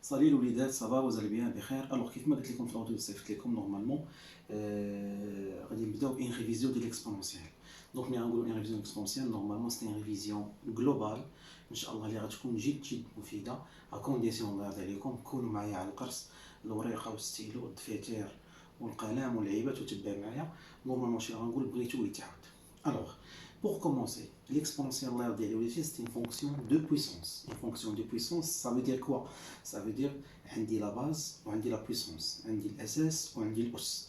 صالي الوليدات صافا وزال بيان بخير. الوغ كيف ما قلت لكم في الاوديو صيفط لكم نورمالمون غادي نبداو بان ريفيزيون ديال ليكسبونونسيال. دونك ملي غنقولوا ان ريفيزيون اكسبونسيال نورمالمون سي ان ريفيزيون جلوبال ان شاء الله اللي غتكون جد مفيده، ا كونديسيون الله يرضي عليكم كونوا معايا على القرص الوريقه والستيلو والدفاتر والقلم واللعيبات وتبع معايا. نورمالمون شي غنقول بغيتو يتعاود. الوغ pour commencer, l'exponentielle c'est une fonction de puissance. Une fonction de puissance, ça veut dire quoi? Ça veut dire عندي la base وعندي la puissance، عندي الأساس وعندي الأس.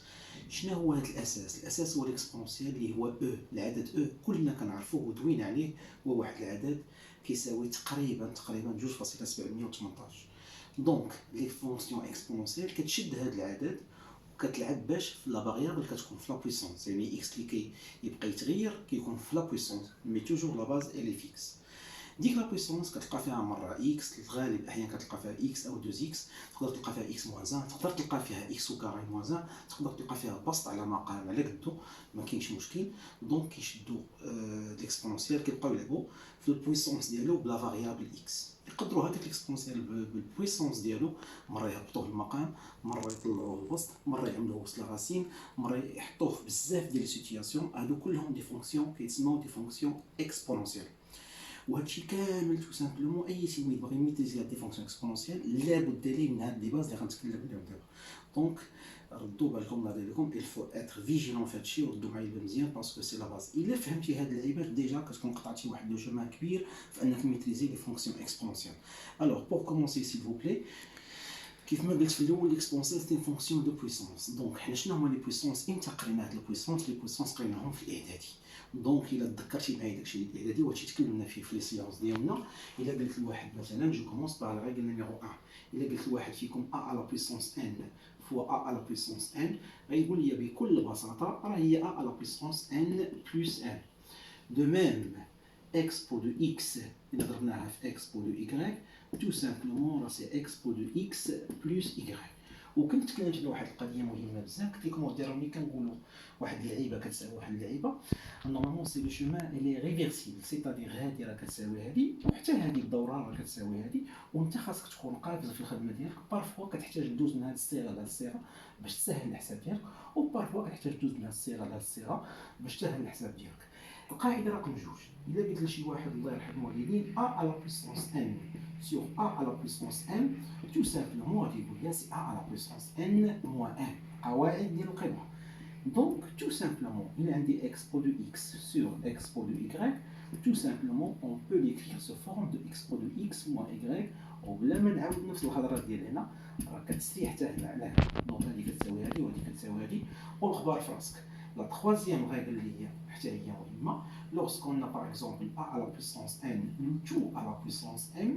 شنو هو هذا الأساس؟ الأساس هو l'exponentielle اللي هو E، العدد E كلنا كنعرفوه ودوينا عليه، هو واحد العدد كيساوي تقريبا 2.718. دونك لي فونكسيون اكسبونونسيال كتشد هذا العدد وكتلعب باش في لا فاريابل كتكون في لا بويسونس، يعني اكس اللي كيبقى يتغير كيكون في لا بويسونس مي توجور لا باز الي فيكس. ديك لا بويسونس كتلقى فيها مره اكس، الغالب احيانا كتلقى فيها اكس او 2 اكس، تقدر تلقى فيها اكس موان 1، تقدر تلقى فيها اكس او كاري موان 1، تقدر تلقى فيها بسط على مقام على قدو، ما كاينش مشكل. دونك كيشدو ليكسبونونسيال كيبقاو يلعبوا في البويسونس ديالو بلا فاريابل اكس. يقدروا هذاك ليكسبونسيال بالبويسونس ديالو مره يهبطوه المقام، مره يطلعوه الوسط، مره يعملوه وسط لغاسين، مره يحطوه في بزاف ديال السيتياسيون. هادو كلهم دي فونكسيون كيتسموا دي فونكسيون اكسبونونسيال. وهادشي كامل تو سامبلومون اي تلميذ باغي يميتريزي هاد دي فونكسيون اكسبونونسيال لابد ليه من هاد لي باز اللي غنتكلم عليهم دابا. دونك ردوا بالكم الله يرضي عليكم، الفو اتر فيجيلون في هادشي وردوا معايا مزيان باسكو سي لا باز. الا فهمتي هاد اللعيبات ديجا كتكون قطعتي واحد لو شومان كبير في انك ميتريزي لي فونكسيون اكسبونونسيال. الوغ بور كومونسي سيل فو بلي، كيف ما قلت في الاول ليكسبونسيال سي فونكسيون دو بويسونس. دونك حنا شنو هما لي بويسونس؟ امتى قرينا هاد البويسونس؟ لي بويسونس قريناهم في الاعدادي. دونك الا تذكرتي معايا داكشي ديال الاعدادي وهادشي تكلمنا فيه في لي سيونس ديالنا. الا قلت لواحد مثلا جو كومونس باغ لا ريغل نيميرو 1، الا قلت لواحد فيكم ا على بويسونس ان فوا ا على بويسونس ان، غيقول لي بكل بساطه راه هي ا على بويسونس ان بلس ان. دو ميم اكس بو دو اكس الا ضربناها في اكس بو دو ايكغيك تو سامبلومون راه سي اكس بو دو اكس بلس ايكغيك. وكنت تكلمت على واحد القضيه مهمه بزاف، قلت لكم وديروا ملي كنقولوا واحد اللعيبه كتساوي واحد اللعيبه نورمالمون سي لو شومان الي ريفيرسيبل، سيتادير هادي راه كتساوي هادي وحتى هادي الدوران راه كتساوي هادي، وانت خاصك تكون قابز في الخدمه ديالك. بارفوا كتحتاج دوز من هاد الصيغه لهاد الصيغه باش تسهل الحساب ديالك، وبارفوا كتحتاج دوز من هاد الصيغه لهاد الصيغه باش تسهل الحساب ديالك. القاعده رقم جوج، الا قلت لشي واحد الله يرحم الوالدين ا على بويسونس ان sur a à la puissance n, tout simplement c'est a à la puissance n moins 1. قواعد ديال القطعه. Donc tout simplement il y a des expo de x sur expo de y, tout simplement on peut l'écrire sous forme de expo de x moins y. وبلا ما نعاود نفس الهضره ديال هنا راه كتسري حتى هنا على هنا. دونك هذه كتساوي هذه وهذه كتساوي هذه، والخبار في راسك. La troisième règle اللي هي مهمه، lorsqu'on a par exemple a à la puissance n le tout à la puissance m،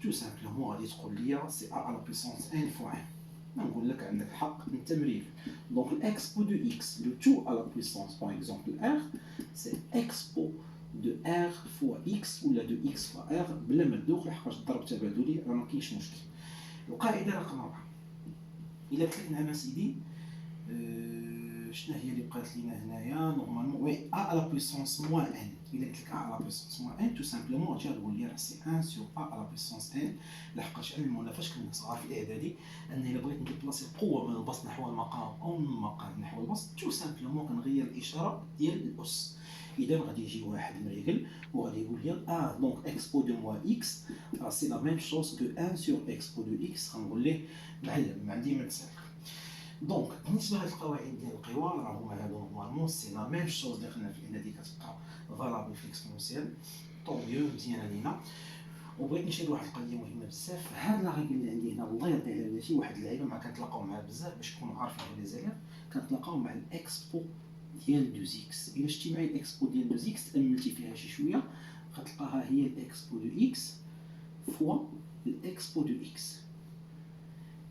tout simplement غادي تقول لي سي a à la puissance n fois 1. نقول لك عندك الحق انت مريف. دونك الاكسبو دو اكس لو تو على بويسونس باغ اكزومبل ار سي اكسبو دو ار فوا اكس ولا دو اكس فوا ار بلا ما تدوخ لحقاش الضرب تبادلي راه ما كاينش مشكل. القاعده رقم 4، الا قلت لك نعم اسيدي شنو هي اللي بقات لينا هنايا نورمالمون وي ا على بويسونس موان ان. الا قلت لك ا على بويسونس موان ان تو سامبلومون تجي تقول لي راه سي 1 سور ا على بويسونس ان، لحقاش علمونا فاش كنا صغار في الاعدادي ان الا بغيت نديبلاسي القوه من البسط نحو المقام او من المقام نحو البسط تو سامبلومون كنغير الاشاره ديال الاس. اذا غادي يجي واحد مريقل وغادي يقول لي دونك اكسبو دو موا اكس راه سي لا ميم شوز كو 1 سور اكسبو دو اكس. غنقول ليه معلم ما عندي ما تسال. دونك بالنسبه لهاد القواعد ديال القوى راه هما هادو نورمالمون سي لا ميم شوز اللي خدنا في الاعدادي كتبقى فالابل في الاكسبونسيال. طوميو مزيانه لينا. وبغيت نشير واحد القضيه مهمه بزاف، هاد لا ريغل اللي عندي هنا الله يرضي على ولادي واحد اللعيبه ما كنتلاقاو معاها بزاف باش تكونوا عارفين لي زالير، كنتلاقاو مع الاكسبو ديال 2 اكس. الا شتي معايا الاكسبو ديال 2 اكس تاملتي فيها شي شويه غتلقاها هي الاكسبو دو اكس فوا الاكسبو دو اكس.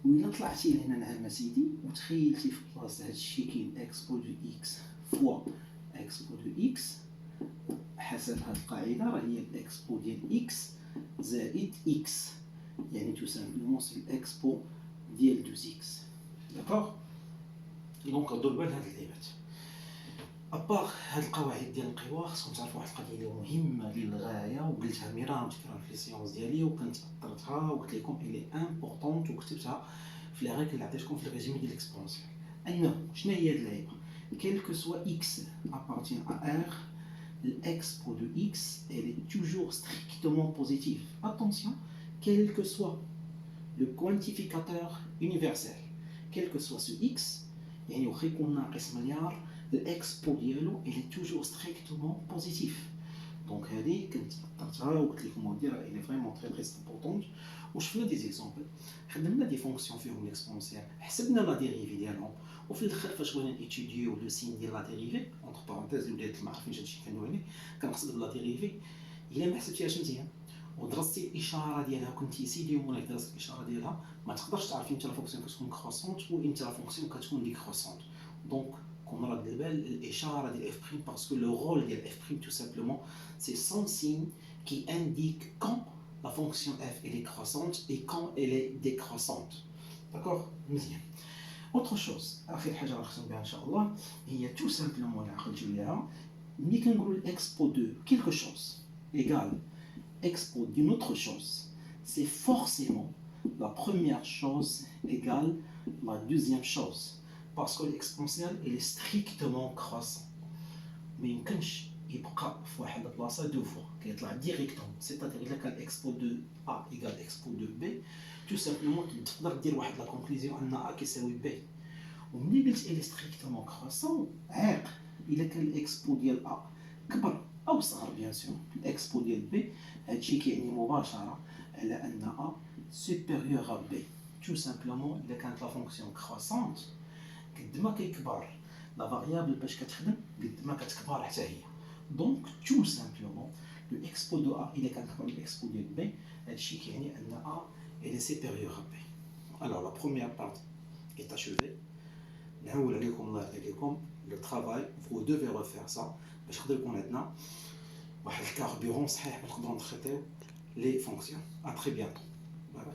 وإلا طلعتي لهنا نعم سيدي وتخيلتي في بلاصه هاد الشيء كاين اكسبو دو اكس فوا اكسبو دو اكس، حسب هاد القاعده راه هي الاكسبو ديال اكس زائد اكس، يعني تو سامبلومون سي الاكسبو ديال 2 اكس. داكوغ. دونك ردوا البال هاد اللعيبات. ابار هاد القواعد ديال القوى خصكم تعرفوا واحد القضيه اللي مهمه للغايه وقلتها ميرام تكرار في السيونس ديالي وكنت اثرتها وقلت لكم الي امبورطونت وكتبتها في لي ريغل اللي عطيتكم في الريجيم ديال الاكسبونسيال انه شنو هي هاد اللعيبه quel que soit x appartient à r l'expo de x elle est toujours strictement positive attention quel que soit le quantificateur universel quel que soit ce x يعني واخا يكون ناقص مليار الاكسبو ديالو il est toujours strictement positif دونك هذه كنت اخترتها وقلت لكم ودي راه il est vraiment très très important وشفنا دي زيكزامبل خدمنا دي فونكسيون فيهم ليكسبونسيال حسبنا لا ديريفي ديالهم وفي الاخر فاش بغينا ايتوديو لو سين ديال لا ديريفي اونتر بارونتيز اللي بدات ما عارفينش هادشي كنعني كنقصد بلا ديريفي الا ما حسبتيهاش مزيان ودرستي الاشاره ديالها كنتي سيدي ولا درست الاشاره ديالها ما تقدرش تعرفي امتى لا فونكسيون كتكون كروسونت وامتى لا فونكسيون كتكون ديكروسونت دونك كون رد البال الاشاره ديال اف بريم باسكو لو رول ديال اف بريم تو سامبلومون سي سون سين كي انديك كون la fonction f elle est croissante et quand elle est décroissante. D'accord? مزيان. Autre chose, آخر حاجة غنختم بها إن شاء الله هي tout simplement اللي عقلتو ليها ملي كنقولو l'expo de quelque chose égale expo d'une autre chose c'est forcément la première chose égale la deuxième chose parce que l'exponentielle elle est strictement croissant. ما يمكنش يبقى في واحد البلاصه دو فوا كيطلع ديريكتوم سيتادير الا كان اكسبو دو ا ايكال اكسبو دو بي تو سامبلومون تقدر دير واحد لا كونكلوزيون ان ا كيساوي بي وملي قلت الي ستريكتومون كروسون عاق الا كان الاكسبو ديال ا كبر او صغر بيان سور الاكسبو ديال بي هادشي كيعني مباشره على ان ا سوبيريور ا بي تو سامبلومون الا كانت لا فونكسيون كروسونت قد ما كيكبر لا فاريابل باش كتخدم قد ما كتكبر حتى هي دونك تو سامبلومون لو اكسبو دو ا الا كان كبر من الاكسبو ديال بي هادشي كيعني ان ا elle est supérieure à B. Alors la première partie est achevée. نعول عليكم الله يرضي عليكم le travail vous devez refaire ça باش نقدر يكون عندنا واحد الكاربيرون صحيح باش نقدروا نتريتيو لي فونكسيون. À très bientôt. Bye bye.